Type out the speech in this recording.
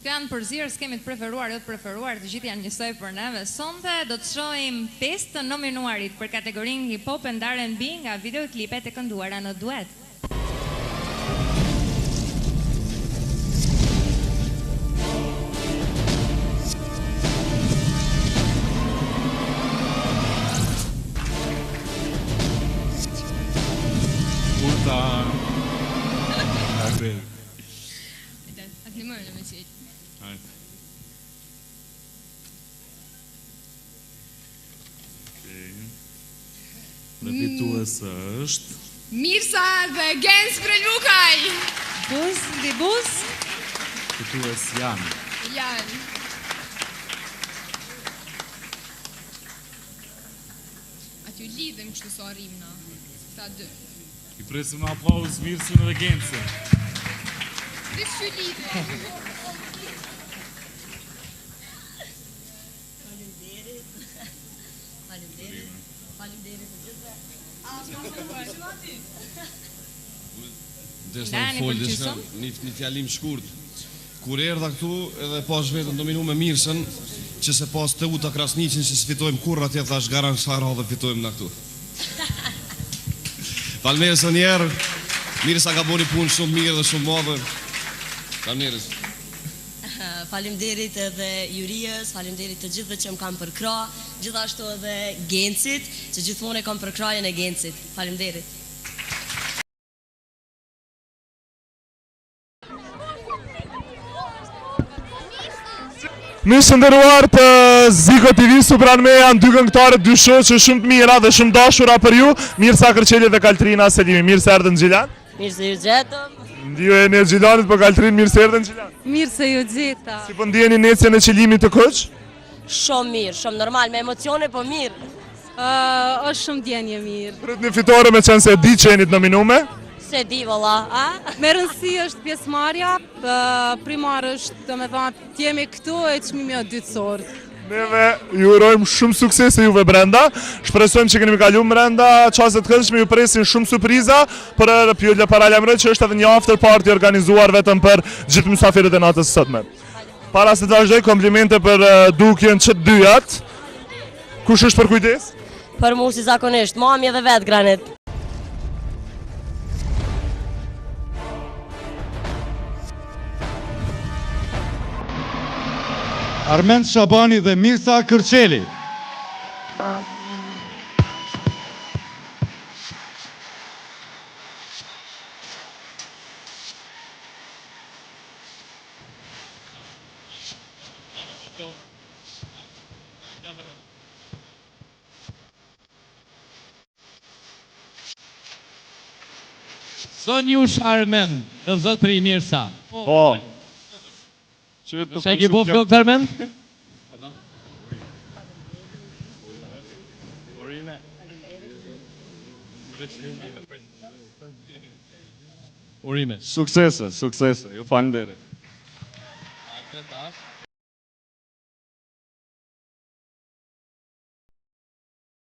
Kjo janë përzierës kemi të preferuar, jo të preferuar, të gjithë janë njësoj për neve. Sonte do të shohim 5 të nominuarit për kategorinë hip hop and R&B nga videoklipet e kënduara në duet. Dhe fituese është Mirsa dhe Gens Frelukaj. Buz, di buz. fitues janë Aty lidhem kështu sa arrim na. Këta dy. I presim me aplauz Mirsin dhe Gensin. Dhe që lidhem. Një fjalim shkurt. Kur erdha këtu edhe pas vetëm dominu me Mirsën, që se pas të uta Krasniqin që s'fitojmë kur atje thash garan shara dhe fitojmë na këtu. Falmeres e njerë, Mirsa ka boni punë shumë mirë dhe shumë madhe. Falmeres. Faleminderit edhe Jurijës, faleminderit të gjithëve që më kam përkra, gjithashtu edhe Gensit, që gjithmonë e kam përkrajen e Gensit. Faleminderit. Mirë shënderuar të Ziko TV, supran me janë dy këngëtarë, dy shoqë shumë të mira dhe shumë dashura për ju, Mirsa Kërçeli dhe Kaltrina Selimi. Mirë se erdhën Gjilan. Mirë se ju gjetëm. Ndijo e ne Gjilanit, për Kaltrin, mirë se erdhën Gjilan. Mirë se ju gjeta. Si po ndjeni necjen e qëlimit të Koq? Shumë mirë, shumë normal, me emocione, po mirë. Është shumë djenje mirë. Prit një fitore me qenë se di që jeni të nominume? Se di valla, a? Me rëndësi është pjesëmarrja, primar është të me thonë të jemi këtu e çmimi o dytësor. Neve ju urojmë shumë suksese juve brenda, shpresojmë që keni kalu brenda çastet të këndshme, ju presin shumë surpriza, por pyetja paralajmëroj që është edhe një after party organizuar vetëm për gjithë mysafirët e natës së sotme. Para se të vazhdoj, komplimente për dukjen që të dyjat. Kush është për kujdes? Për mu si zakonisht, mami edhe vetë Granit. Armend Shabani dhe Mirsa Kërçeli. Sonjush Armend, dhe zot për i Mirsa. Po. Se ki po flok të Armend? Urime. Suksese, ju falenderit.